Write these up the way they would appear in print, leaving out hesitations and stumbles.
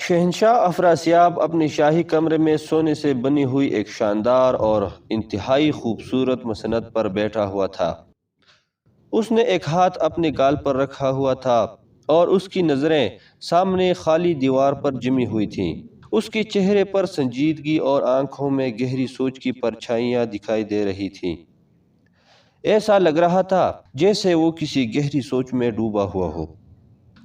شہنشاہ افراسیاب اپنے شاہی کمرے میں سونے سے بنی ہوئی ایک شاندار اور انتہائی خوبصورت مسند پر بیٹھا ہوا تھا۔ اس نے ایک ہاتھ اپنے گال پر رکھا ہوا تھا اور اس کی نظریں سامنے خالی دیوار پر جمی ہوئی تھیں۔ اس کے چہرے پر سنجیدگی اور آنکھوں میں گہری سوچ کی پرچھائیاں دکھائی دے رہی تھیں۔ ایسا لگ رہا تھا جیسے وہ کسی گہری سوچ میں ڈوبا ہوا ہو۔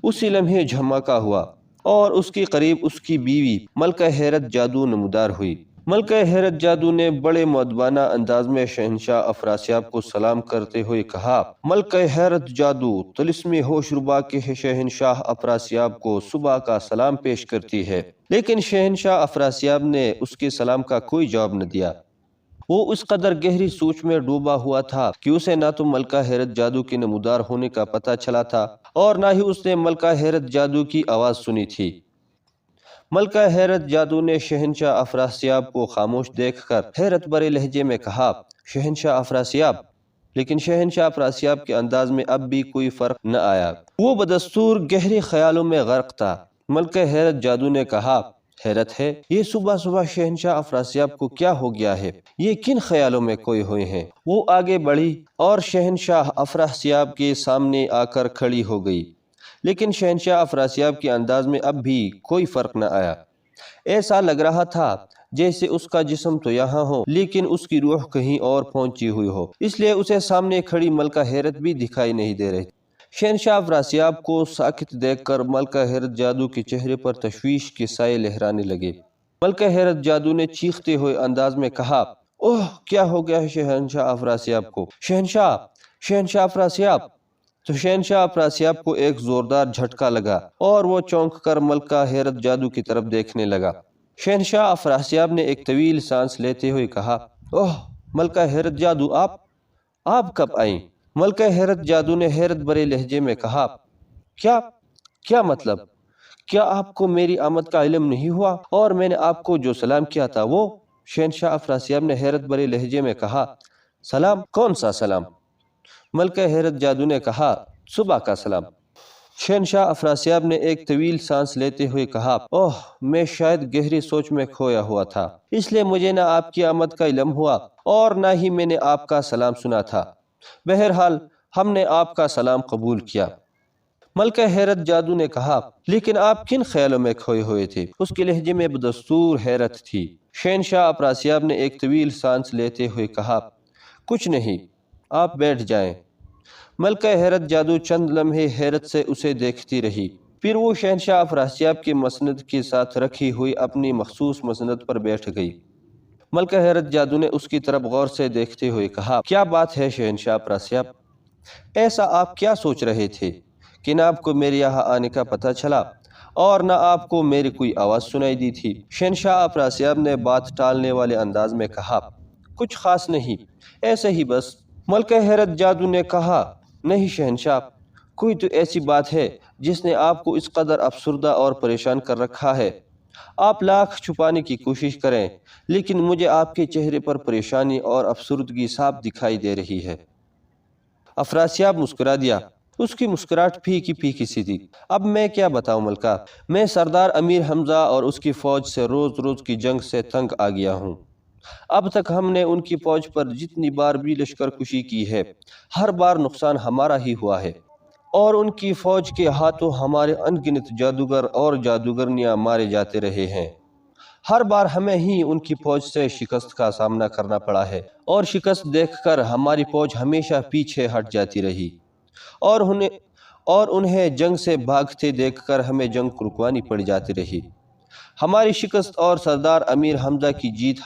اسی لمحے جھمکا ہوا اور اس کے قریب اس کی بیوی ملکہ حیرت جادو نمودار ہوئی۔ ملکہ حیرت جادو نے بڑے مؤدبانہ انداز میں شہنشاہ افراسیاب کو سلام کرتے ہوئے کہا، ملکہ حیرت جادو طلسم ہوش ربا کے شہنشاہ افراسیاب کو صبح کا سلام پیش کرتی ہے۔ لیکن شہنشاہ افراسیاب نے اس کے سلام کا کوئی جواب نہ دیا۔ وہ اس قدر گہری سوچ میں ڈوبا ہوا تھا کہ اسے نہ تو ملکہ حیرت جادو کے نمودار ہونے کا پتہ چلا تھا اور نہ ہی اس نے ملکہ حیرت جادو کی آواز سنی تھی۔ ملکہ حیرت جادو نے شہنشاہ افراسیاب کو خاموش دیکھ کر حیرت بھرے لہجے میں کہا، شہنشاہ افراسیاب۔ لیکن شہنشاہ افراسیاب کے انداز میں اب بھی کوئی فرق نہ آیا۔ وہ بدستور گہرے خیالوں میں غرق تھا۔ ملکہ حیرت جادو نے کہا، حیرت ہے، یہ صبح صبح شہنشاہ افراسیاب کو کیا ہو گیا ہے؟ یہ کن خیالوں میں کھوئے ہوئے ہیں؟ وہ آگے بڑھی اور شہنشاہ افراسیاب کے سامنے آ کر کھڑی ہو گئی۔ لیکن شہنشاہ افراسیاب کے انداز میں اب بھی کوئی فرق نہ آیا۔ ایسا لگ رہا تھا جیسے اس کا جسم تو یہاں ہو لیکن اس کی روح کہیں اور پہنچی ہوئی ہو، اس لیے اسے سامنے کھڑی ملکہ حیرت بھی دکھائی نہیں دے رہی۔ شہنشاہ افراسیاب کو ساکت دیکھ کر ملکہ حیرت جادو کے چہرے پر تشویش کے سائے لہرانے لگے۔ ملکہ حیرت جادو نے چیختے ہوئے انداز میں کہا، اوہ، کیا ہو گیا ہے شہنشاہ افراسیاب کو؟ شہنشاہ افراسیاب! تو شہنشاہ افراسیاب کو ایک زوردار جھٹکا لگا اور وہ چونک کر ملکہ حیرت جادو کی طرف دیکھنے لگا۔ شہنشاہ افراسیاب نے ایک طویل سانس لیتے ہوئے کہا، اوہ، ملکہ حیرت جادو، آپ کب آئیں؟ ملکہ حیرت جادو نے حیرت بھرے لہجے میں کہا، کیا مطلب؟ کیا آپ کو میری آمد کا علم نہیں ہوا اور میں نے آپ کو جو سلام کیا تھا وہ؟ شہنشاہ افراسیاب نے حیرت بھرے لہجے میں کہا، سلام؟ کون سا سلام؟ ملکہ حیرت جادو نے کہا، صبح کا سلام۔ شہنشاہ افراسیاب نے ایک طویل سانس لیتے ہوئے کہا، اوہ، میں شاید گہری سوچ میں کھویا ہوا تھا، اس لیے مجھے نہ آپ کی آمد کا علم ہوا اور نہ ہی میں نے آپ کا سلام سنا تھا۔ بہرحال ہم نے آپ کا سلام قبول کیا۔ ملکہ حیرت جادو نے کہا، لیکن آپ کن خیالوں میں کھوئے ہوئے تھے؟ اس کے لہجے میں بدستور حیرت تھی۔ شہنشاہ افراسیاب نے ایک طویل سانس لیتے ہوئے کہا، کچھ نہیں، آپ بیٹھ جائیں۔ ملکہ حیرت جادو چند لمحے حیرت سے اسے دیکھتی رہی، پھر وہ شہنشاہ افراسیاب کے مسند کے ساتھ رکھی ہوئی اپنی مخصوص مسند پر بیٹھ گئی۔ ملکہ حیرت جادو نے اس کی طرف غور سے دیکھتے ہوئے کہا، کیا بات ہے شہنشاہ افراسیاب؟ ایسا آپ کیا سوچ رہے تھے کہ نہ آپ کو میرے یہاں آنے کا پتہ چلا اور نہ آپ کو میری کوئی آواز سنائی دی تھی؟ شہنشاہ افراسیاب نے بات ٹالنے والے انداز میں کہا، کچھ خاص نہیں، ایسے ہی بس۔ ملکہ حیرت جادو نے کہا، نہیں شہنشاہ، کوئی تو ایسی بات ہے جس نے آپ کو اس قدر افسردہ اور پریشان کر رکھا ہے۔ آپ لاکھ چھپانے کی کوشش کریں لیکن مجھے آپ کے چہرے پر پریشانی اور افسردگی صاف دکھائی دے رہی ہے۔ افراسیاب مسکرا دیا۔ اس کی مسکراہٹ پھیکی پھیکی سی تھی۔ اب میں کیا بتاؤں ملکہ، میں سردار امیر حمزہ اور اس کی فوج سے روز روز کی جنگ سے تنگ آ گیا ہوں۔ اب تک ہم نے ان کی فوج پر جتنی بار بھی لشکر کشی کی ہے، ہر بار نقصان ہمارا ہی ہوا ہے اور ان کی فوج کے ہاتھوں ہمارے ان گنت جادوگر اور جادوگرنیاں مارے جاتے رہے ہیں۔ ہر بار ہمیں ہی ان کی فوج سے شکست کا سامنا کرنا پڑا ہے اور شکست دیکھ کر ہماری فوج ہمیشہ پیچھے ہٹ جاتی رہی اور انہیں جنگ سے بھاگتے دیکھ کر ہمیں جنگ رکوانی پڑ جاتی رہی۔ ہماری شکست اور سردار امیر حمزہ کی جیت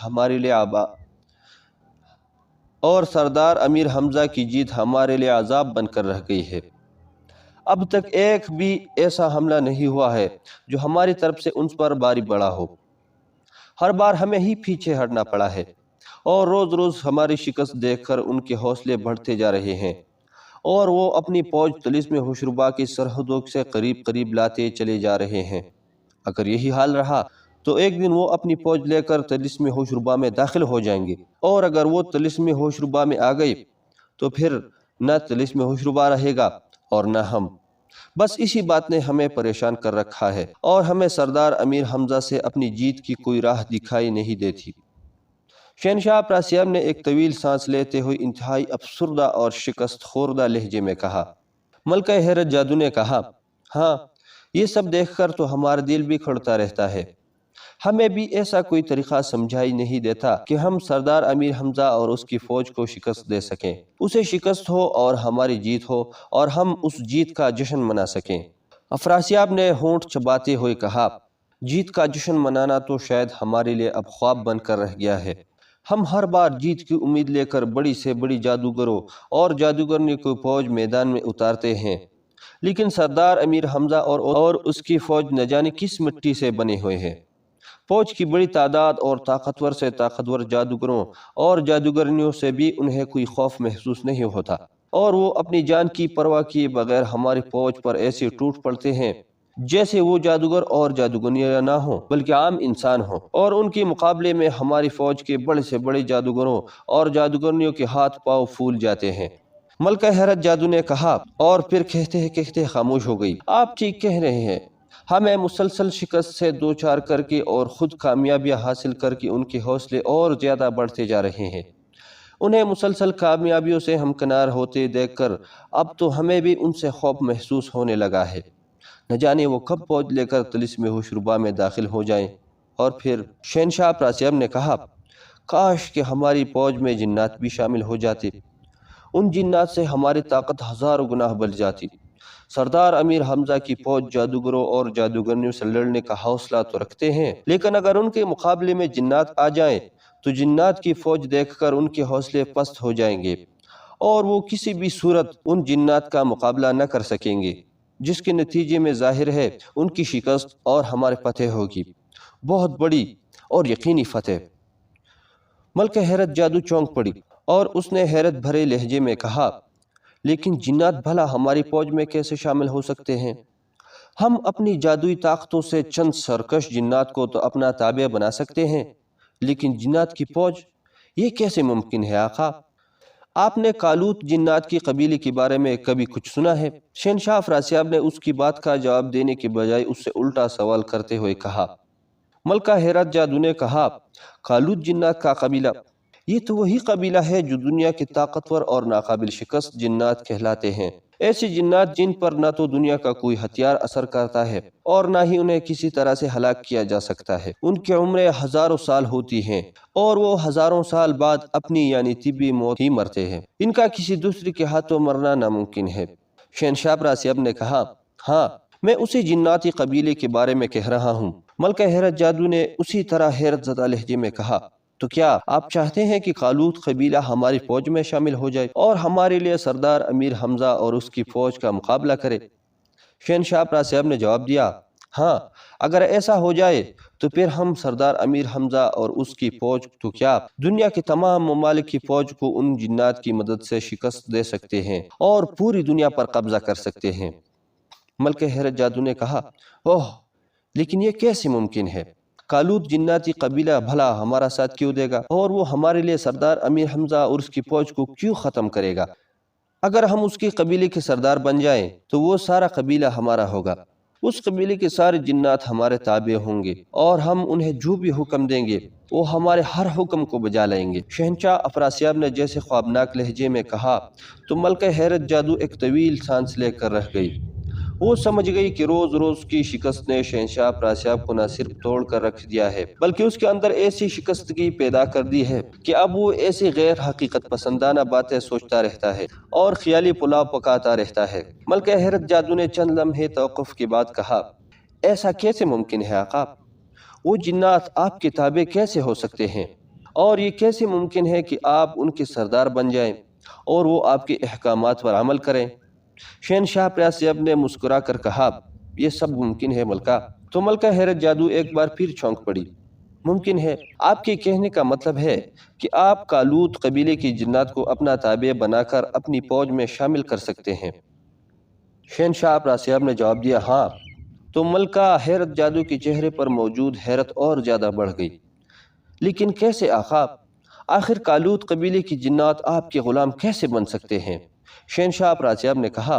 ہمارے لیے عذاب بن کر رہ گئی ہے۔ اب تک ایک بھی ایسا حملہ نہیں ہوا ہے جو ہماری طرف سے ان پر باری پڑا ہو۔ ہر بار ہمیں ہی پیچھے ہٹنا پڑا ہے اور روز روز ہماری شکست دیکھ کر ان کے حوصلے بڑھتے جا رہے ہیں اور وہ اپنی فوج طلسم ہوشربا کی سرحدوں سے قریب قریب لاتے چلے جا رہے ہیں۔ اگر یہی حال رہا تو ایک دن وہ اپنی فوج لے کر طلسم ہوشربا میں داخل ہو جائیں گے اور اگر وہ طلسم ہوشربا میں آ گئے تو پھر نہ طلسم ہوشربا رہے گا اور نہ ہم۔ بس اسی بات نے ہمیں پریشان کر رکھا ہے اور ہمیں سردار امیر حمزہ سے اپنی جیت کی کوئی راہ دکھائی نہیں دیتی۔ شہنشاہ پراسیاب نے ایک طویل سانس لیتے ہوئے انتہائی افسردہ اور شکست خوردہ لہجے میں کہا۔ ملکہ حیرت جادو نے کہا، ہاں، یہ سب دیکھ کر تو ہمارا دل بھی کھڑتا رہتا ہے۔ ہمیں بھی ایسا کوئی طریقہ سمجھائی نہیں دیتا کہ ہم سردار امیر حمزہ اور اس کی فوج کو شکست دے سکیں، اسے شکست ہو اور ہماری جیت ہو اور ہم اس جیت کا جشن منا سکیں۔ افراسیاب نے ہونٹ چباتے ہوئے کہا، جیت کا جشن منانا تو شاید ہمارے لیے اب خواب بن کر رہ گیا ہے۔ ہم ہر بار جیت کی امید لے کر بڑی سے بڑی جادوگروں اور جادوگرنی کو فوج میدان میں اتارتے ہیں، لیکن سردار امیر حمزہ اور اس کی فوج نہ جانے کس مٹی سے بنے ہوئے ہیں۔ فوج کی بڑی تعداد اور طاقتور سے طاقتور جادوگروں اور جادوگرنیوں سے بھی انہیں کوئی خوف محسوس نہیں ہوتا، اور وہ اپنی جان کی پرواہ کیے بغیر ہماری فوج پر ایسے ٹوٹ پڑتے ہیں جیسے وہ جادوگر اور جادوگرنیاں نہ ہوں بلکہ عام انسان ہوں، اور ان کے مقابلے میں ہماری فوج کے بڑے سے بڑے جادوگروں اور جادوگرنیوں کے ہاتھ پاؤں پھول جاتے ہیں۔ ملکہ حیرت جادو نے کہا، اور پھر کہتے خاموش ہو گئی۔ آپ ٹھیک کہہ رہے ہیں، ہمیں مسلسل شکست سے دوچار کر کے اور خود کامیابیاں حاصل کر کے ان کے حوصلے اور زیادہ بڑھتے جا رہے ہیں۔ انہیں مسلسل کامیابیوں سے ہمکنار ہوتے دیکھ کر اب تو ہمیں بھی ان سے خوف محسوس ہونے لگا ہے۔ نہ جانے وہ کب فوج لے کر طلسم ہوشربا میں داخل ہو جائیں۔ اور پھر شہنشاہ پراسیاب نے کہا، کاش کہ ہماری فوج میں جنات بھی شامل ہو جاتے، ان جنات سے ہماری طاقت ہزاروں گنا بڑھ جاتی۔ سردار امیر حمزہ کی فوج جادوگروں اور جادوگرنیوں سے لڑنے کا حوصلہ تو رکھتے ہیں، لیکن اگر ان کے مقابلے میں جنات آ جائیں تو جنات کی فوج دیکھ کر ان کے حوصلے پست ہو جائیں گے اور وہ کسی بھی صورت ان جنات کا مقابلہ نہ کر سکیں گے، جس کے نتیجے میں ظاہر ہے ان کی شکست اور ہمارے فتح ہوگی، بہت بڑی اور یقینی فتح۔ ملکہ حیرت جادو چونک پڑی اور اس نے حیرت بھرے لہجے میں کہا، لیکن جنات بھلا ہماری فوج میں کیسے شامل ہو سکتے ہیں؟ ہم اپنی جادوئی طاقتوں سے چند سرکش جنات کو تو اپنا تابع بنا سکتے ہیں، لیکن جنات کی فوج، یہ کیسے ممکن ہے آقا؟ آپ نے کالوت جنات کی قبیلے کے بارے میں کبھی کچھ سنا ہے؟ شہنشاہ افراسیاب نے اس کی بات کا جواب دینے کے بجائے اس سے الٹا سوال کرتے ہوئے کہا۔ ملکہ حیرت جادو نے کہا، کالوت جنات کا قبیلہ، یہ تو وہی قبیلہ ہے جو دنیا کے طاقتور اور ناقابل شکست جنات کہلاتے ہیں۔ ایسے جنات جن پر نہ تو دنیا کا کوئی ہتھیار اثر کرتا ہے اور نہ ہی انہیں کسی طرح سے ہلاک کیا جا سکتا ہے۔ ان کی عمریں ہزاروں سال ہوتی ہیں اور وہ ہزاروں سال بعد اپنی یعنی طبی موت ہی مرتے ہیں۔ ان کا کسی دوسرے کے ہاتھوں مرنا ناممکن ہے۔ شہنشاہ پراسیاب نے کہا، ہاں، میں اسی جناتی قبیلے کے بارے میں کہہ رہا ہوں۔ ملکہ حیرت جادو نے اسی طرح حیرت زدہ لہجے میں کہا، تو کیا آپ چاہتے ہیں کہ کالوت قبیلہ ہماری فوج میں شامل ہو جائے اور ہمارے لیے سردار امیر حمزہ اور اس کی فوج کا مقابلہ کرے؟ شہنشاہ پراسیاب نے جواب دیا، ہاں، اگر ایسا ہو جائے تو پھر ہم سردار امیر حمزہ اور اس کی فوج تو کیا دنیا کے تمام ممالک کی فوج کو ان جنات کی مدد سے شکست دے سکتے ہیں اور پوری دنیا پر قبضہ کر سکتے ہیں۔ ملکہ حیرت جادو نے کہا، اوہ، لیکن یہ کیسے ممکن ہے؟ کالوت جناتی قبیلہ بھلا ہمارا ساتھ کیوں دے گا اور وہ ہمارے لیے سردار امیر حمزہ اور اس کی فوج کو کیوں ختم کرے گا؟ اگر ہم اس کے قبیلے کے سردار بن جائیں تو وہ سارا قبیلہ ہمارا ہوگا، اس قبیلے کے سارے جنات ہمارے تابع ہوں گے اور ہم انہیں جو بھی حکم دیں گے وہ ہمارے ہر حکم کو بجا لائیں گے۔ شہنشاہ افراسیاب نے جیسے خوابناک لہجے میں کہا تو ملکہ حیرت جادو ایک طویل سانس لے کر رہ گئی۔ وہ سمجھ گئی کہ روز روز کی شکست نے شہنشاہ افراسیاب کو نہ صرف توڑ کر رکھ دیا ہے بلکہ اس کے اندر ایسی شکستگی پیدا کر دی ہے کہ اب وہ ایسی غیر حقیقت پسندانہ باتیں سوچتا رہتا ہے اور خیالی پلاؤ پکاتا رہتا ہے۔ ملکہ حیرت جادو نے چند لمحے توقف کے بعد کہا، ایسا کیسے ممکن ہے آقا؟ وہ جنات آپ کے تابع کیسے ہو سکتے ہیں اور یہ کیسے ممکن ہے کہ آپ ان کے سردار بن جائیں اور وہ آپ کے احکامات پر عمل کریں؟ شہنشاہ پراسیاب نے مسکرا کر کہا، یہ سب ممکن ہے ملکہ۔ تو ملکہ حیرت جادو ایک بار پھر چونک پڑی۔ ممکن ہے؟ آپ کے کہنے کا مطلب ہے کہ آپ کالوت قبیلے کی جنات کو اپنا تابع بنا کر اپنی فوج میں شامل کر سکتے ہیں؟ شہنشاہ پراسیاب نے جواب دیا، ہاں۔ تو ملکہ حیرت جادو کے چہرے پر موجود حیرت اور زیادہ بڑھ گئی۔ لیکن کیسے آقا؟ آخر کالوت قبیلے کی جنات آپ کے غلام کیسے بن سکتے ہیں؟ شہنشاہ پراسیاب نے کہا،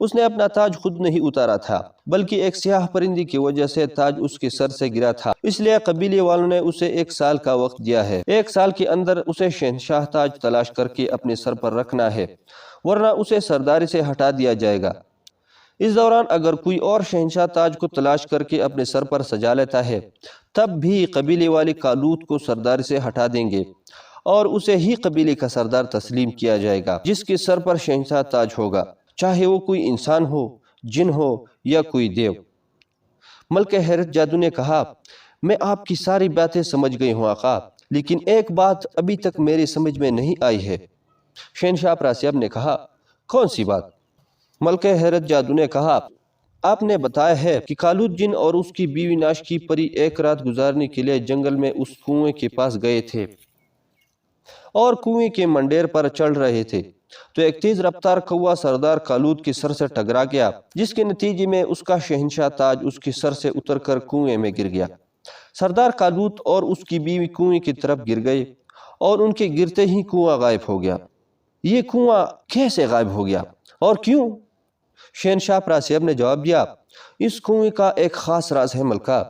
اس نے اپنا تاج خود نہیں اتارا تھا، بلکہ ایک سیاہ پرندے کی وجہ سے تاج اس کے سر سے گرا تھا، اس لیے قبیلے والوں نے اسے 1 سال کا وقت دیا ہے۔ 1 سال کے اندر اسے شہنشاہ تاج تلاش کر کے اپنے سر پر رکھنا ہے، ورنہ اسے سرداری سے ہٹا دیا جائے گا۔ اس دوران اگر کوئی اور شہنشاہ تاج کو تلاش کر کے اپنے سر پر سجا لیتا ہے، تب بھی قبیلے والے کالوت کو سرداری سے ہٹا دیں گے اور اسے ہی قبیلے کا سردار تسلیم کیا جائے گا جس کے سر پر شہنشاہ تاج ہوگا، چاہے وہ کوئی انسان ہو، جن ہو یا کوئی دیو۔ ملکہ حیرت جادو نے کہا، میں آپ کی ساری باتیں سمجھ گئی ہوں آقا، لیکن ایک بات ابھی تک میری سمجھ میں نہیں آئی ہے۔ شہنشاہ پراسیاب نے کہا، کون سی بات؟ ملکہ حیرت جادو نے کہا، آپ نے بتایا ہے کہ کالوت جن اور اس کی بیوی ناشکی پری ایک رات گزارنے کے لیے جنگل میں اس کنویں کے پاس گئے تھے اور کنویں کے منڈیر پر چڑھ رہے تھے تو ایک تیز رفتار کوا سردار کالوت کے سر سے ٹکرا گیا، جس کے نتیجے میں اس کا شہنشاہ تاج اس کے سر سے اتر کر کنویں میں گر گیا۔ سردار کالوت اور اس کی بیوی کنویں کی طرف گر گئے اور ان کے گرتے ہی کنواں غائب ہو گیا۔ یہ کنواں کیسے غائب ہو گیا اور کیوں؟ شہنشاہ پراسیاب نے جواب دیا، اس کنویں کا ایک خاص راز ہے ملکہ۔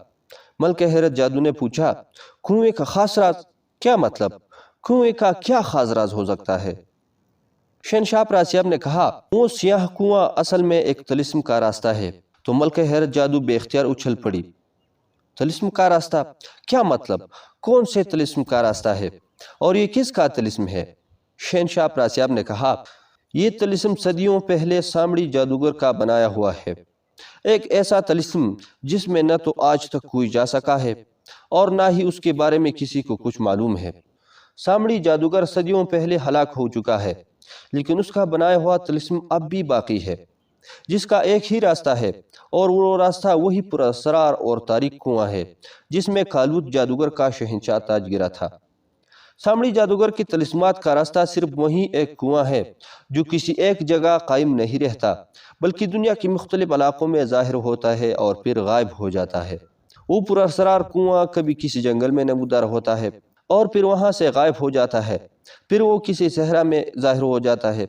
ملکہ حیرت جادو نے پوچھا، کنویں کا خاص راز؟ کیا مطلب؟ کنویں کا کیا خاص راز ہو سکتا ہے؟ شہنشاہ پراسیاب نے کہا، وہ سیاہ کنواں اصل میں ایک طلسم کا راستہ ہے۔ تو ملکہ حیرت جادو بے اختیار اچھل پڑی۔ طلسم کا راستہ؟ کیا مطلب؟ کون سے طلسم کا راستہ ہے اور یہ کس کا طلسم ہے؟ شہنشاہ پراسیاب نے کہا، یہ طلسم صدیوں پہلے سامڑی جادوگر کا بنایا ہوا ہے، ایک ایسا طلسم جس میں نہ تو آج تک کوئی جا سکا ہے اور نہ ہی اس کے بارے میں کسی کو کچھ معلوم ہے۔ سامڑی جادوگر صدیوں پہلے ہلاک ہو چکا ہے، لیکن اس کا بنایا ہوا طلسم اب بھی باقی ہے، جس کا ایک ہی راستہ ہے اور وہ راستہ وہی پراسرار اور تاریک کنواں ہے جس میں کالوت جادوگر کا شہنشاہ تاج گرا تھا۔ سامڑی جادوگر کی طلسمات کا راستہ صرف وہی ایک کنواں ہے جو کسی ایک جگہ قائم نہیں رہتا، بلکہ دنیا کے مختلف علاقوں میں ظاہر ہوتا ہے اور پھر غائب ہو جاتا ہے۔ وہ پراسرار کنواں کبھی کسی جنگل میں نمودار ہوتا ہے اور پھر وہاں سے غائب ہو جاتا ہے، پھر وہ کسی صحرا میں ظاہر ہو جاتا ہے،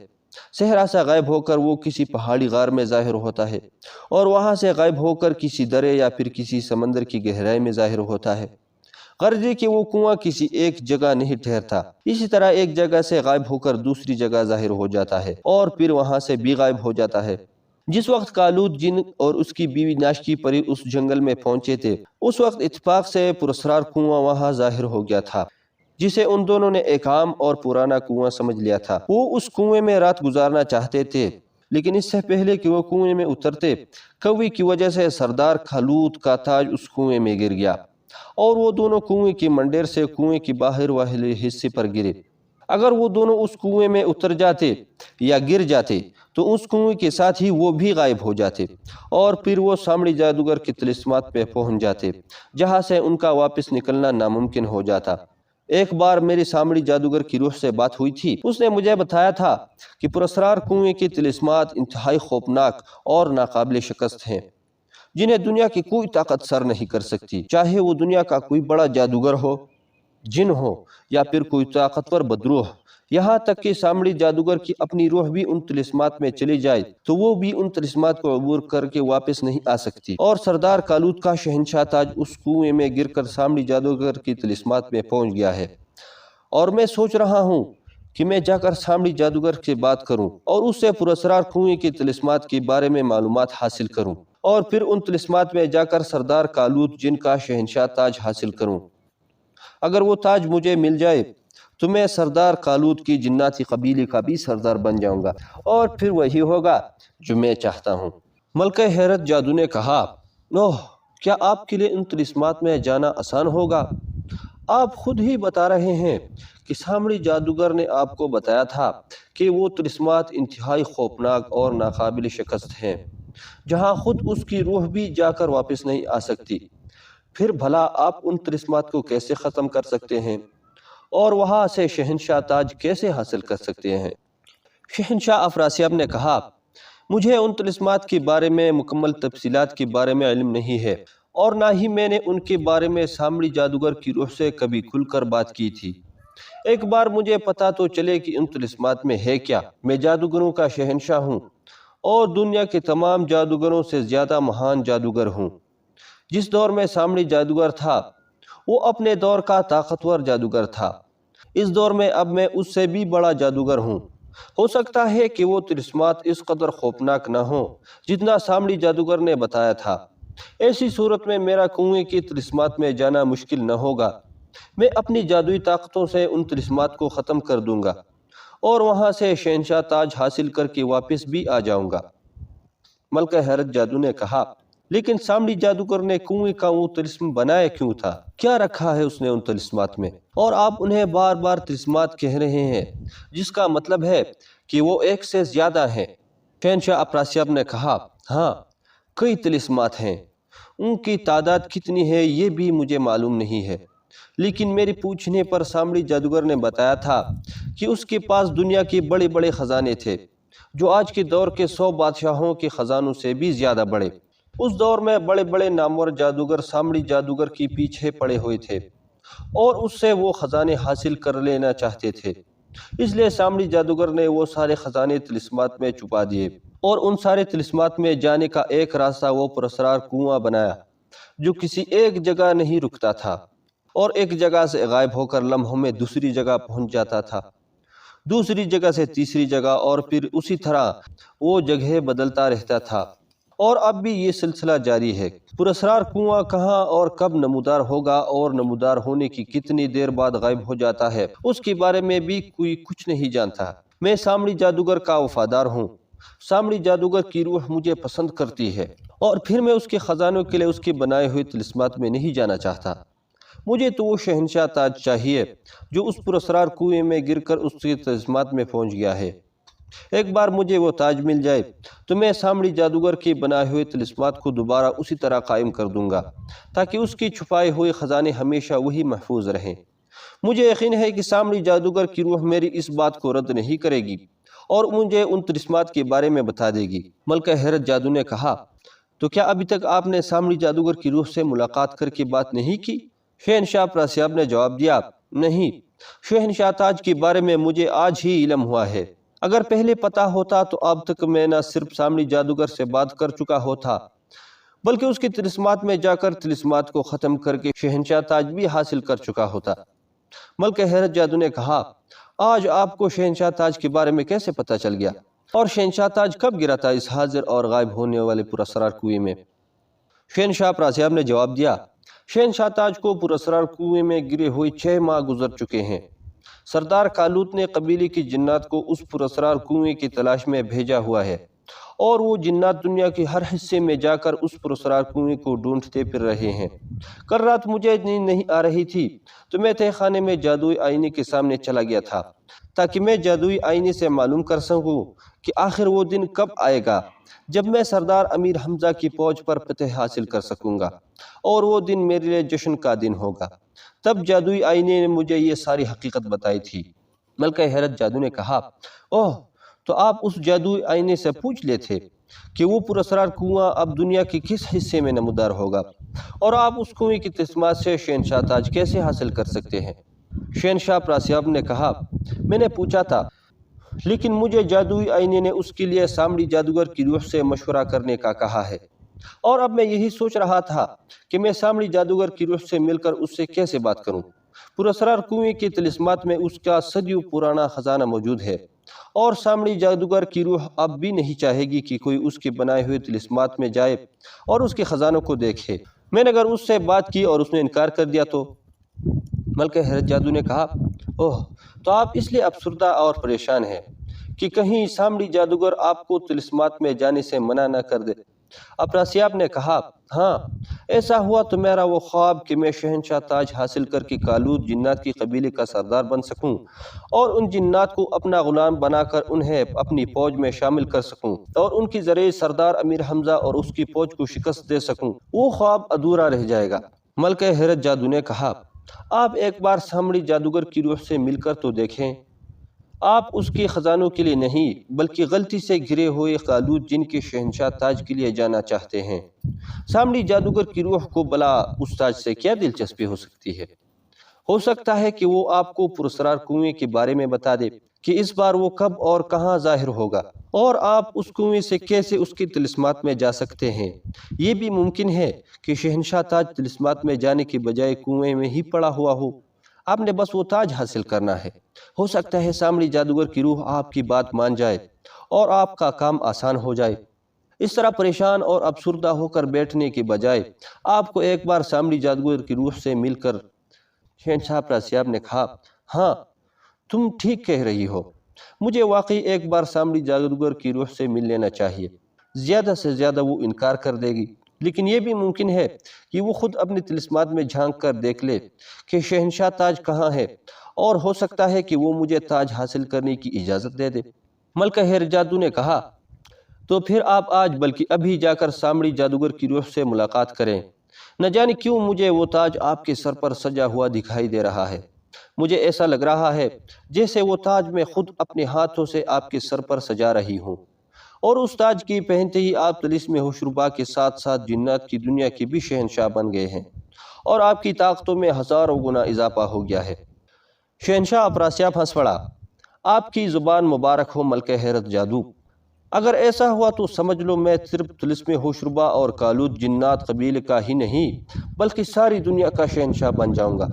صحرا سے غائب ہو کر وہ کسی پہاڑی غار میں ظاہر ہوتا ہے اور وہاں سے غائب ہو کر کسی درے یا پھر کسی سمندر کی گہرائی میں ظاہر ہوتا ہے۔ غرض یہ کہ وہ کنواں کسی ایک جگہ نہیں ٹھہرتا، اسی طرح ایک جگہ سے غائب ہو کر دوسری جگہ ظاہر ہو جاتا ہے اور پھر وہاں سے بھی غائب ہو جاتا ہے۔ جس وقت کالوت جن اور اس کی بیوی ناشکی پری اس جنگل میں پہنچے تھے، اس وقت اتفاق سے پراسرار کنواں وہاں ظاہر ہو گیا تھا، جسے ان دونوں نے ایک عام اور پرانا کنواں سمجھ لیا تھا۔ وہ اس کنویں میں رات گزارنا چاہتے تھے، لیکن اس سے پہلے کہ وہ کنویں میں اترتے، کوے کی وجہ سے سردار کالوت کا تاج اس کنویں میں گر گیا اور وہ دونوں کنویں کے منڈیر سے کنویں کے باہر والے حصے پر گرے۔ اگر وہ دونوں اس کنویں میں اتر جاتے یا گر جاتے تو اس کنویں کے ساتھ ہی وہ بھی غائب ہو جاتے اور پھر وہ سامڑی جادوگر کی طلسمات پہ پہنچ جاتے، جہاں سے ان کا واپس نکلنا ناممکن ہو جاتا۔ ایک بار میری سامڑی جادوگر کی روح سے بات ہوئی تھی، اس نے مجھے بتایا تھا کہ پراسرار کنویں کی طلسمات انتہائی خوفناک اور ناقابل شکست ہیں، جنہیں دنیا کی کوئی طاقت سر نہیں کر سکتی، چاہے وہ دنیا کا کوئی بڑا جادوگر ہو، جن ہو یا پھر کوئی طاقتور بدروح۔ یہاں تک کہ سامڑی جادوگر کی اپنی روح بھی ان طلسمات میں چلی جائے تو وہ بھی ان طلسمات کو عبور کر کے واپس نہیں آ سکتی، اور سردار کالوت کا شہنشاہ تاج اس کنویں میں گر کر سامڑی جادوگر کی طلسمات میں پہنچ گیا ہے، اور میں سوچ رہا ہوں کہ میں جا کر سامڑی جادوگر سے بات کروں اور اس سے پراسرار کنویں کی طلسمات کے بارے میں معلومات حاصل کروں اور پھر ان طلسمات میں جا کر سردار کالوت جن کا شہنشاہ تاج حاصل کروں۔ اگر وہ تاج مجھے مل جائے تو میں سردار کالوت کی جناتی قبیلے کا بھی سردار بن جاؤں گا اور پھر وہی ہوگا جو میں چاہتا ہوں۔ ملکہ حیرت جادو نے کہا، اوہ، کیا آپ کے لیے ان طلسمات میں جانا آسان ہوگا؟ آپ خود ہی بتا رہے ہیں کہ سامڑی جادوگر نے آپ کو بتایا تھا کہ وہ طلسمات انتہائی خوفناک اور ناقابل شکست ہیں، جہاں خود اس کی روح بھی جا کر واپس نہیں آ سکتی۔ پھر بھلا آپ ان طلسمات کو کیسے ختم کر سکتے ہیں اور وہاں سے شہنشاہ تاج کیسے حاصل کر سکتے ہیں؟ شہنشاہ افراسیاب نے کہا، مجھے ان طلسمات کے بارے میں مکمل تفصیلات کے بارے میں علم نہیں ہے اور نہ ہی میں نے ان کے بارے میں سامڑی جادوگر کی روح سے کبھی کھل کر بات کی تھی۔ ایک بار مجھے پتا تو چلے کہ ان طلسمات میں ہے کیا۔ میں جادوگروں کا شہنشاہ ہوں اور دنیا کے تمام جادوگروں سے زیادہ مہان جادوگر ہوں۔ جس دور میں سامری جادوگر تھا وہ اپنے دور کا طاقتور جادوگر تھا۔ اس دور میں اب میں اس سے بھی بڑا جادوگر ہوں۔ ہو سکتا ہے کہ وہ طلسمات اس قدر خوفناک نہ ہوں جتنا سامری جادوگر نے بتایا تھا۔ ایسی صورت میں میرا کنویں کی طلسمات میں جانا مشکل نہ ہوگا۔ میں اپنی جادوئی طاقتوں سے ان طلسمات کو ختم کر دوں گا اور وہاں سے شہنشاہ تاج حاصل کر کے واپس بھی آ جاؤں گا۔ ملکہ حیرت جادو نے کہا، لیکن سامری جادوگر نے کنویں کا وہ طلسم بنایا کیوں تھا؟ کیا رکھا ہے اس نے ان طلسمات میں؟ اور آپ انہیں بار بار طلسمات کہہ رہے ہیں، جس کا مطلب ہے کہ وہ ایک سے زیادہ ہیں۔ شہنشاہ افراسیاب نے کہا، ہاں، کئی طلسمات ہیں۔ ان کی تعداد کتنی ہے یہ بھی مجھے معلوم نہیں ہے، لیکن میری پوچھنے پر سامری جادوگر نے بتایا تھا کہ اس کے پاس دنیا کے بڑے بڑے خزانے تھے، جو آج کے دور کے 100 بادشاہوں کے خزانوں سے بھی زیادہ بڑے۔ اس دور میں بڑے بڑے نامور جادوگر سامری جادوگر کے پیچھے پڑے ہوئے تھے اور اس سے وہ خزانے حاصل کر لینا چاہتے تھے۔ اس لیے سامری جادوگر نے وہ سارے خزانے طلسمات میں چھپا دیے اور ان سارے طلسمات میں جانے کا ایک راستہ وہ پراسرار کنواں بنایا، جو کسی ایک جگہ نہیں رکتا تھا اور ایک جگہ سے غائب ہو کر لمحوں میں دوسری جگہ پہنچ جاتا تھا، دوسری جگہ سے تیسری جگہ، اور پھر اسی طرح وہ جگہ بدلتا رہتا تھا۔ اور اب بھی یہ سلسلہ جاری ہے۔ پراسرار کنواں کہاں اور کب نمودار ہوگا اور نمودار ہونے کی کتنی دیر بعد غائب ہو جاتا ہے، اس کے بارے میں بھی کوئی کچھ نہیں جانتا۔ میں سامری جادوگر کا وفادار ہوں۔ سامری جادوگر کی روح مجھے پسند کرتی ہے اور پھر میں اس کے خزانوں کے لیے اس کے بنائے ہوئے طلسمات میں نہیں جانا چاہتا۔ مجھے تو وہ شہنشاہ تاج چاہیے جو اس پراسرار کنویں میں گر کر اس کے طلسمات میں پہنچ گیا ہے۔ ایک بار مجھے وہ تاج مل جائے تو میں سامری جادوگر کے بنائے ہوئے طلسمات کو دوبارہ اسی طرح قائم کر دوں گا تاکہ اس کی چھپائے ہوئے خزانے ہمیشہ وہی محفوظ رہیں۔ مجھے یقین ہے کہ سامری جادوگر کی روح میری اس بات کو رد نہیں کرے گی اور مجھے ان طلسمات کے بارے میں بتا دے گی۔ ملکہ حیرت جادو نے کہا، تو کیا ابھی تک آپ نے سامری جادوگر کی روح سے ملاقات کر کے بات نہیں کی؟ شہنشاہ افراسیاب نے جواب دیا، نہیں، شہنشاہ تاج کے بارے میں مجھے آج ہی علم ہوا ہے۔ اگر پہلے پتہ ہوتا تو اب تک میں نہ صرف سامری جادوگر سے بات کر چکا ہوتا بلکہ اس کے طلسمات میں جا کر طلسمات کو ختم کر کے شہنشاہ تاج بھی حاصل کر چکا ہوتا۔ ملکہ حیرت جادو نے کہا، آج آپ کو شہنشاہ تاج کے بارے میں کیسے پتہ چل گیا؟ اور شہنشاہ تاج کب گرا تھا اس حاضر اور غائب ہونے والے پراسرار کنویں میں؟ شہنشاہ افراسیاب نے جواب دیا، شہنشاہ تاج کو پراسرار کنویں میں گرے ہوئے 6 ماہ گزر چکے ہیں۔ سردار کالوت نے قبیلے کی جنات کو اس پراسرار کنویں کی تلاش میں بھیجا ہوا ہے اور وہ جنات دنیا کے ہر حصے میں جا کر اس پراسرار کنویں کو ڈھونڈتے پھر رہے ہیں۔ کل رات مجھے نیند نہیں آ رہی تھی تو میں تہہ خانے میں جادوئی آئینے کے سامنے چلا گیا تھا تاکہ میں جادوئی آئینے سے معلوم کر سکوں کہ آخر وہ دن کب آئے گا جب میں سردار امیر حمزہ کی فوج پر فتح حاصل کر سکوں گا، اور وہ دن میرے لیے جشن کا دن ہوگا۔ تب جادوئی آئینے نے مجھے یہ ساری حقیقت بتائی تھی۔ ملکہ حیرت جادو نے کہا، اوہ، تو آپ اس جادوئی آئینے سے پوچھ لیتے کہ وہ پراسرار کنواں اب دنیا کے کس حصے میں نمودار ہوگا اور آپ اس کنویں کی طلسمات سے شہنشاہ تاج کیسے حاصل کر سکتے ہیں؟ شہنشاہ افراسیاب نے کہا، میں نے پوچھا تھا، لیکن مجھے جادوئی آئینے نے اس کے لیے سامری جادوگر کی روح سے مشورہ کرنے کا کہا ہے، اور اب میں یہی سوچ رہا تھا کہ میں سامری جادوگر کی روح سے مل کر اس سے کیسے بات کروں۔ پراسرار کنویں کے طلسمات میں اس کا صدیوں پرانا خزانہ موجود ہے اور سامری جادوگر کی روح اب بھی نہیں چاہے گی کہ کوئی اس کے بنائے ہوئے طلسمات میں جائے اور اس کے خزانوں کو دیکھے۔ میں نے اگر اس سے بات کی اور اس نے انکار کر دیا تو؟ ملکہ حیرت جادو نے کہا، اوہ، تو آپ اس لیے افسردہ اور پریشان ہیں کہ کہیں سامری جادوگر آپ کو طلسمات میں جانے سے منع نہ کر دے۔ افراسیاب نے کہا، ہاں، ایسا ہوا تو میرا وہ خواب کہ میں شہنشاہ تاج حاصل کر کے کالوت جنات کی قبیلے کا سردار بن سکوں اور ان جنات کو اپنا غلام بنا کر انہیں اپنی فوج میں شامل کر سکوں اور ان کی ذریعے سردار امیر حمزہ اور اس کی فوج کو شکست دے سکوں، وہ خواب ادھورا رہ جائے گا۔ ملکہ حیرت جادو نے کہا، آپ ایک بار سامری جادوگر کی روح سے مل کر تو دیکھیں۔ آپ اس کے خزانوں کے لیے نہیں بلکہ غلطی سے گرے ہوئے کالوت جن کے شہنشاہ تاج کے لیے جانا چاہتے ہیں۔ سامری جادوگر کی روح کو بلا اس تاج سے کیا دلچسپی ہو سکتی ہے؟ ہو سکتا ہے کہ وہ آپ کو پراسرار کنویں کے بارے میں بتا دے کہ اس بار وہ کب اور کہاں ظاہر ہوگا، اور آپ اس کنویں سے کیسے اس کی طلسمات میں جا سکتے ہیں۔ یہ بھی ممکن ہے کہ شہنشاہ تاج طلسمات میں جانے کے بجائے کنویں میں ہی پڑا ہوا ہو، آپ نے بس وہ تاج حاصل کرنا ہے۔ ہو سکتا ہے سامری جادوگر کی روح آپ کی بات مان جائے اور آپ کا کام آسان ہو جائے۔ اس طرح پریشان اور افسردہ ہو کر بیٹھنے کے بجائے آپ کو ایک بار سامری جادوگر کی روح سے مل کر، شہنشاہ افراسیاب نے کہا، ہاں تم ٹھیک کہہ رہی ہو، مجھے واقعی ایک بار سامری جادوگر کی روح سے مل لینا چاہیے۔ زیادہ سے زیادہ وہ انکار کر دے گی، لیکن یہ بھی ممکن ہے کہ وہ خود اپنی طلسمات میں جھانک کر دیکھ لے کہ شہنشاہ تاج کہاں ہے، اور ہو سکتا ہے کہ وہ مجھے تاج حاصل کرنے کی اجازت دے دے۔ ملکہ ہیر جادو نے کہا، تو پھر آپ آج بلکہ ابھی جا کر سامری جادوگر کی روح سے ملاقات کریں۔ نہ جانے کیوں مجھے وہ تاج آپ کے سر پر سجا ہوا دکھائی دے رہا ہے۔ مجھے ایسا لگ رہا ہے جیسے وہ تاج میں خود اپنے ہاتھوں سے آپ کے سر پر سجا رہی ہوں، اور اس تاج کی پہنتے ہی آپ طلسم ہوشربا کے ساتھ ساتھ جنات کی دنیا کے بھی شہنشاہ بن گئے ہیں، اور آپ کی طاقتوں میں ہزاروں گنا اضافہ ہو گیا ہے۔ شہنشاہ افراسیاب ہنس پڑا۔ آپ کی زبان مبارک ہو ملکہ حیرت جادو، اگر ایسا ہوا تو سمجھ لو میں صرف طلسم ہوشربا اور کالوت جنات قبیلے کا ہی نہیں بلکہ ساری دنیا کا شہنشاہ بن جاؤں گا،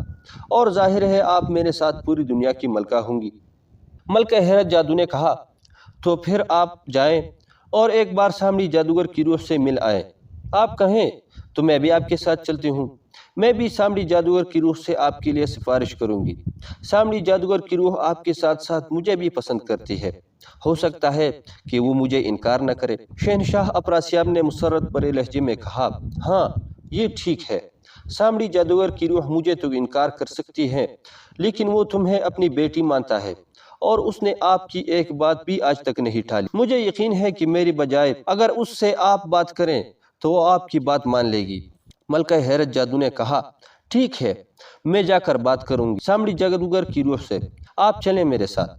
اور ظاہر ہے آپ میرے ساتھ پوری دنیا کی ملکہ ہوں گی۔ ملکہ حیرت جادو نے کہا، تو پھر آپ جائیں اور ایک بار سامری جادوگر کی روح سے مل آئیں۔ آپ کہیں تو میں بھی آپ کے ساتھ چلتی ہوں۔ میں بھی سامری جادوگر کی روح سے آپ کے لیے سفارش کروں گی۔ سامری جادوگر کی روح آپ کے ساتھ ساتھ مجھے بھی پسند کرتی ہے، ہو سکتا ہے کہ وہ مجھے انکار نہ کرے۔ شہنشاہ افراسیاب نے مسرت بھرے لہجے میں کہا، ہاں یہ ٹھیک ہے، سامری جادوگر کی روح مجھے تو انکار کر سکتی ہے، لیکن وہ تمہیں اپنی بیٹی مانتا ہے، اور اس نے آپ کی ایک بات بھی آج تک نہیں ٹالی۔ مجھے یقین ہے کہ میری بجائے اگر اس سے آپ بات کریں تو وہ آپ کی بات مان لے گی۔ ملکہ حیرت جادو نے کہا، ٹھیک ہے، میں جا کر بات کروں گی سامری جادوگر کی روح سے، آپ چلیں میرے ساتھ،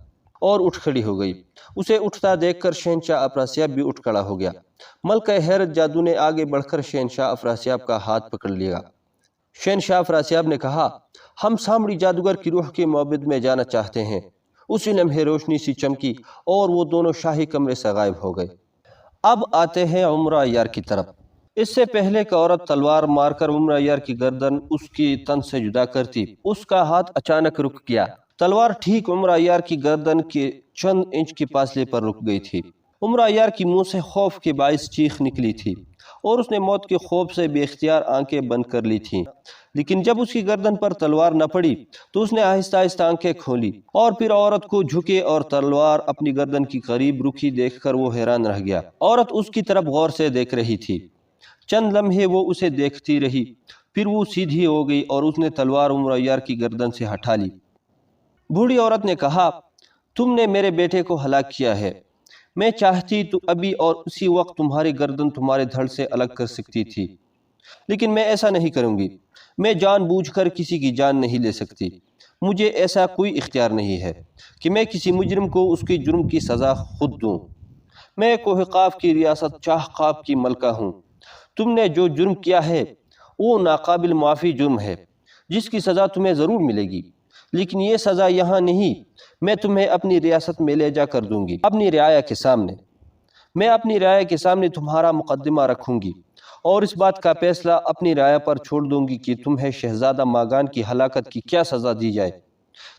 اور اٹھ کھڑی ہو گئی۔ اسے اٹھتا دیکھ کر شہنشاہ افراسیاب بھی اٹھ کھڑا ہو گیا۔ ملکہ حیرت جادو نے آگے بڑھ کر شہنشاہ افراسیاب کا ہاتھ پکڑ لیا۔ شہنشاہ افراسیاب نے کہا، ہم سامری جادوگر کی روح کے معبد میں جانا چاہتے ہیں۔ اسی لمحے روشنی سی چمکی اور وہ دونوں شاہی کمرے سے غائب ہو گئے۔ اب آتے ہیں عمرہ یار کی طرف۔ اس سے پہلے کہ عورت تلوار مار کر عمرہ یار کی گردن اس کی تن سے جدا کرتی، اس کا ہاتھ اچانک رک گیا۔ تلوار ٹھیک عمرہ یار کی گردن کے چند انچ کے فاصلے پر رک گئی تھی۔ عمرہ یار کی منہ سے خوف کے باعث چیخ نکلی تھی، اور اس نے موت کے خوف سے بے اختیار آنکھیں بند کر لی تھیں، لیکن جب اس کی گردن پر تلوار نہ پڑی تو اس نے آہستہ آہستہ آنکھیں کھولی، اور پھر عورت کو جھکے اور تلوار اپنی گردن کی قریب رکھی دیکھ کر وہ حیران رہ گیا۔ عورت اس کی طرف غور سے دیکھ رہی تھی۔ چند لمحے وہ اسے دیکھتی رہی، پھر وہ سیدھی ہو گئی اور اس نے تلوار عمرہ یار کی گردن سے ہٹا لی۔ بوڑھی عورت نے کہا، تم نے میرے بیٹے کو ہلاک کیا ہے، میں چاہتی تو ابھی اور اسی وقت تمہاری گردن تمہارے دھڑ سے الگ کر سکتی تھی، لیکن میں ایسا نہیں کروں گی۔ میں جان بوجھ کر کسی کی جان نہیں لے سکتی۔ مجھے ایسا کوئی اختیار نہیں ہے کہ میں کسی مجرم کو اس کے جرم کی سزا خود دوں۔ میں کوہ قاف کی ریاست چاہ قاف کی ملکہ ہوں۔ تم نے جو جرم کیا ہے وہ ناقابل معافی جرم ہے، جس کی سزا تمہیں ضرور ملے گی، لیکن یہ سزا یہاں نہیں، میں تمہیں اپنی ریاست میں لے جا کر دوں گی، اپنی رعایا کے سامنے۔ میں اپنی رعایا کے سامنے تمہارا مقدمہ رکھوں گی، اور اس بات کا فیصلہ اپنی رعایا پر چھوڑ دوں گی کہ تمہیں شہزادہ ماگان کی ہلاکت کی کیا سزا دی جائے،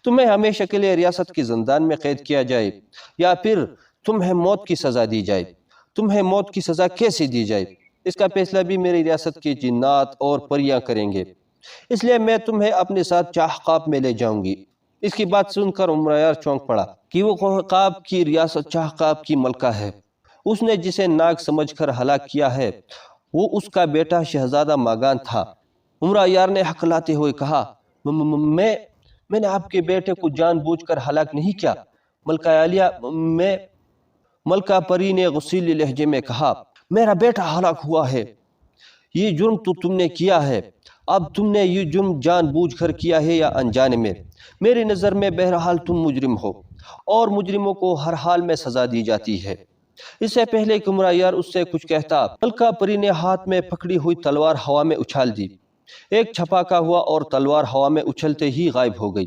تمہیں ہمیشہ کے لیے ریاست کی زندان میں قید کیا جائے، یا پھر تمہیں موت کی سزا دی جائے۔ تمہیں موت کی سزا کیسے دی جائے، اس کا فیصلہ بھی میری ریاست کے جنات اور پریاں کریں گے، اس لیے میں تمہیں اپنے ساتھ چاہ قاف میں لے جاؤں گی۔ اس کی بات سن کر عمرہ یار چونک پڑا کہ وہ کوہ قاف کی ریاست چاہ قاف کی ملکہ ہے۔ اس نے جسے ناگ سمجھ کر ہلاک کیا ہے وہ اس کا بیٹا شہزادہ ماگان تھا۔ عمرہ یار نے ہکلاتے ہوئے کہا، میں نے آپ کے بیٹے کو جان بوجھ کر ہلاک نہیں کیا ملکہ عالیہ۔ ملکہ پری نے غصیلے لہجے میں کہا، میرا بیٹا ہلاک ہوا ہے، یہ جرم تو تم نے کیا ہے۔ اب تم نے یہ جرم جان بوجھ کر کیا ہے یا انجانے میں، میری نظر میں بہرحال تم مجرم ہو، اور مجرموں کو ہر حال میں سزا دی جاتی ہے۔ اس سے پہلے کہ عمرہ یار اس سے کچھ کہتا، ملکہ پری نے ہاتھ میں پکڑی ہوئی تلوار ہوا میں اچھال دی۔ ایک چھپاکا ہوا اور تلوار ہوا میں اچھلتے ہی غائب ہو گئی۔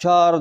4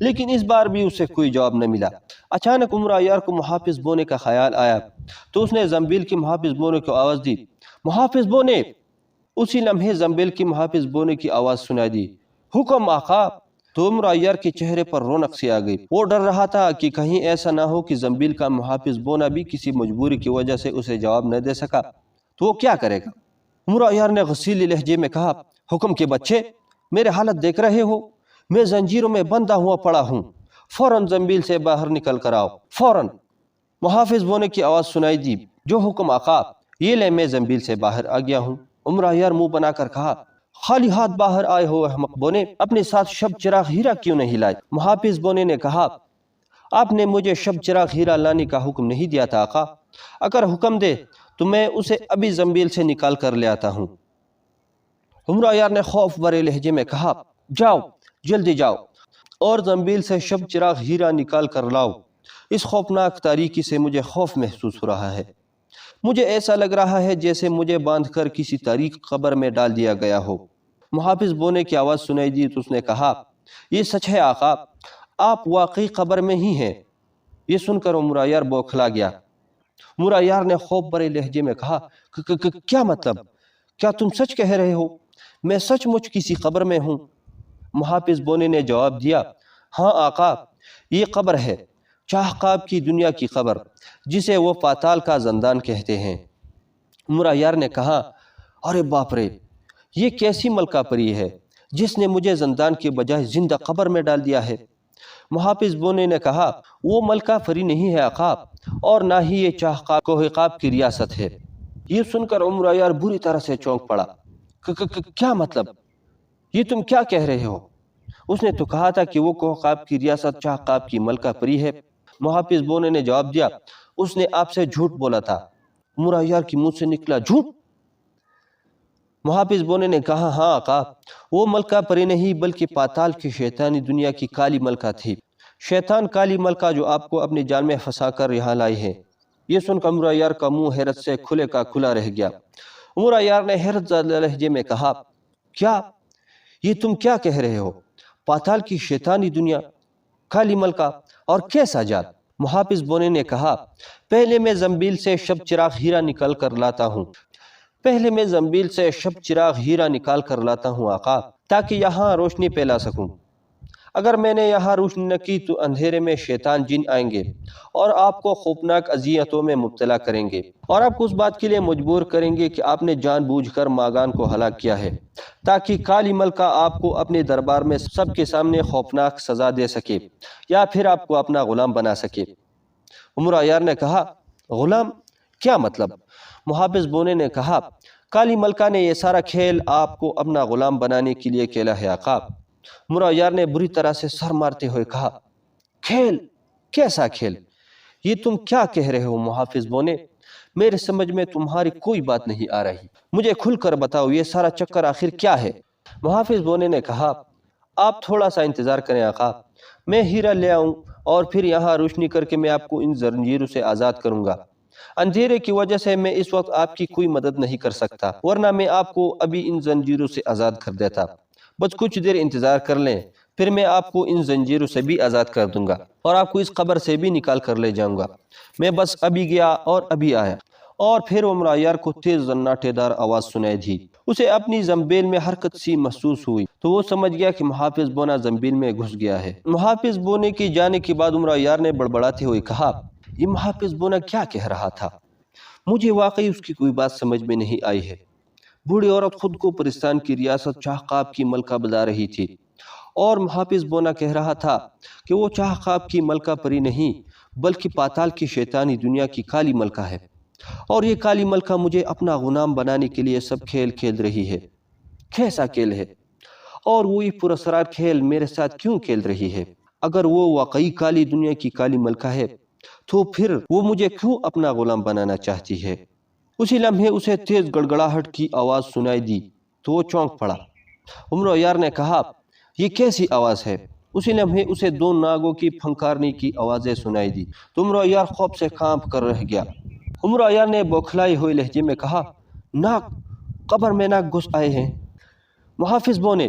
لیکن اس بار بھی اسے کوئی جواب نہ ملا۔ اچانک عمر عیار کو محافظ بونے کا خیال آیا تو اس نے زنبیل کی محافظ بونے کو آواز دی، محافظ بونے۔ اسی لمحے زنبیل کی محافظ بونے کی آواز سنائی دی، حکم آقا۔ تو عمر عیار کے چہرے پر رونق سی آ گئی۔ وہ ڈر رہا تھا کہ کہیں ایسا نہ ہو کہ زنبیل کا محافظ بونا بھی کسی مجبوری کی وجہ سے اسے جواب نہ دے سکا تو وہ کیا کرے گا۔ عمر عیار نے غصیلی لہجے میں کہا، حکم کے بچے، میرے حالت دیکھ رہے ہو، میں زنجیروں میں بندھا ہوا پڑا ہوں، فوراً زنبیل سے باہر نکل کر آؤ، فوراً۔ محافظ بونے کی آواز سنائی دی، جو حکم آقا۔ یہ لے، میں زنبیل سے باہر آ گیا ہوں۔ عمر عیار منہ بنا کر کہا، خالی ہاتھ باہر آئے ہو احمق بونے، اپنے ساتھ شب چراغ ہیرا کیوں نہیں لائے؟ محافظ بونے نے کہا، آپ نے مجھے شب چراغ ہیرا لانے کا حکم نہیں دیا تھا آقا، اگر حکم دے تو میں اسے ابھی زنبیل سے نکال کر لے آتا ہوں۔ عمر عیار نے خوف بھرے لہجے میں کہا، جاؤ، جلدی جاؤ اور زنبیل سے شب چراغ ہیرا نکال کر لاؤ۔ اس خوفناک تاریکی سے مجھے خوف محسوس ہو رہا ہے، مجھے ایسا لگ رہا ہے جیسے مجھے باندھ کر کسی تاریک قبر میں ڈال دیا گیا ہو۔ محافظ بونے کی آواز سنائی دی تو اس نے کہا، یہ سچ ہے آقا، آپ واقعی قبر میں ہی ہیں۔ یہ سن کر عمر عیار بوکھلا گیا۔ عمر عیار نے خوف بھرے لہجے میں کہا، کیا مطلب؟ کیا تم سچ کہہ رہے ہو؟ میں سچ مچ کسی قبر میں ہوں؟ محافظ بونے نے جواب دیا، ہاں آقا، یہ قبر ہے، چاہقاب کی دنیا کی قبر، جسے وہ پاتال کا زندان کہتے ہیں۔ عمر عیار نے کہا، ارے باپ رے، یہ کیسی ملکہ پری ہے جس نے مجھے زندان کے بجائے زندہ قبر میں ڈال دیا ہے؟ محافظ بونے نے کہا، وہ ملکہ پری نہیں ہے آقا، اور نہ ہی یہ چاہقاب کوہقاب کی ریاست ہے۔ یہ سن کر عمر عیار بری طرح سے چونک پڑا۔ کیا مطلب؟ یہ تم کیا کہہ رہے ہو؟ اس نے تو کہا تھا کہ وہ کوہقاب کی ریاست چاہقاب کی ملکہ پری ہے۔ محافظ بونے نے جواب دیا، اس نے آپ سے جھوٹ بولا تھا۔ عمر عیار کی منہ سے نکلا، جھوٹ؟ محافظ بونے نے کہا، ہاں آقا، وہ ملکہ پری نہیں بلکہ پاتال کی شیطانی دنیا کی کالی ملکہ تھی، شیطان کالی ملکہ جو آپ کو اپنی جال میں پھنسا کر یہاں لائی ہے۔ یہ سن کر عمر عیار کا منہ حیرت سے کھلے کا کھلا رہ گیا۔ عمر عیار نے حیرت زدہ لہجے میں کہا، کیا یہ تم کیا کہہ رہے ہو؟ پاتال کی شیطانی دنیا، کالی ملکہ، اور کیسا جال؟ محافظ بونے نے کہا، پہلے میں زنبیل سے شب چراغ ہیرا نکال کر لاتا ہوں، پہلے میں زنبیل سے شب چراغ ہیرا نکال کر لاتا ہوں آقا، تاکہ یہاں روشنی پھیلا سکوں۔ اگر میں نے یہاں روشنی نہ کی تو اندھیرے میں شیطان جن آئیں گے اور آپ کو خوفناک اذیتوں میں مبتلا کریں گے، اور آپ کو اس بات کے لیے مجبور کریں گے کہ آپ نے جان بوجھ کر ماگان کو ہلاک کیا ہے، تاکہ کالی ملکہ آپ کو اپنے دربار میں سب کے سامنے خوفناک سزا دے سکے یا پھر آپ کو اپنا غلام بنا سکے۔ عمر عیار نے کہا، غلام؟ کیا مطلب؟ محافظ بونے نے کہا، کالی ملکہ نے یہ سارا کھیل آپ کو اپنا غلام بنانے کے لیے کھیلا ہے آقا۔ عمر عیار نے بری طرح سے سر مارتے ہوئے کہا، کھیل؟ کیسا کھیل؟ یہ تم کیا کہہ رہے ہو محافظ بونے؟ میرے سمجھ میں تمہاری کوئی بات نہیں آ رہی، مجھے کھل کر بتاؤ یہ سارا چکر آخر کیا ہے؟ محافظ بونے نے کہا، آپ تھوڑا سا انتظار کریں آقا، میں ہیرا لے آؤں اور پھر یہاں روشنی کر کے میں آپ کو ان زنجیروں سے آزاد کروں گا۔ اندھیرے کی وجہ سے میں اس وقت آپ کی کوئی مدد نہیں کر سکتا، ورنہ میں آپ کو ابھی ان زنجیروں سے آزاد کر دیتا۔ بس کچھ دیر انتظار کر لیں، پھر میں آپ کو ان زنجیروں سے بھی آزاد کر دوں گا اور آپ کو اس قبر سے بھی نکال کر لے جاؤں گا۔ میں بس ابھی گیا اور ابھی آیا۔ اور پھر عمر عیار کو تیز زناٹے دار آواز سنائی دی۔ اسے اپنی زنبیل میں حرکت سی محسوس ہوئی تو وہ سمجھ گیا کہ محافظ بونا زنبیل میں گھس گیا ہے۔ محافظ بونے کی جانے کے بعد عمر عیار نے بڑبڑاتے ہوئے کہا، یہ محافظ بونا کیا کہہ رہا تھا؟ مجھے واقعی اس کی کوئی بات سمجھ میں نہیں آئی ہے۔ بوڑھی عورت خود کو پرستان کی ریاست چاہقاب کی ملکہ بتا رہی تھی، اور محافظ بونا کہہ رہا تھا کہ وہ چاہقاب کی ملکہ پری نہیں بلکہ پاتال کی شیطانی دنیا کی کالی ملکہ ہے، اور یہ کالی ملکہ مجھے اپنا غلام بنانے کے لیے سب کھیل کھیل رہی ہے۔ کیسا کھیل ہے؟ اور وہ یہ پراسرار کھیل میرے ساتھ کیوں کھیل رہی ہے؟ اگر وہ واقعی کالی دنیا کی کالی ملکہ ہے تو پھر وہ مجھے کیوں اپنا غلام بنانا چاہتی ہے؟ اسی لمحے اسے تیز گڑگڑاہٹ کی آواز سنائی دی تو وہ چونک پڑا۔ عمر عیار نے کہا، یہ کیسی آواز ہے؟ اسی لمحے اسے دو ناگوں کی پھنکارنے کی آوازیں سنائی دی تو عمر عیار خوف سے کانپ کر رہ گیا۔ عمر عیار نے بوکھلائے ہوئے لہجے میں کہا، ناگ؟ قبر میں ناگ گھس آئے ہیں؟ محافظ بونے،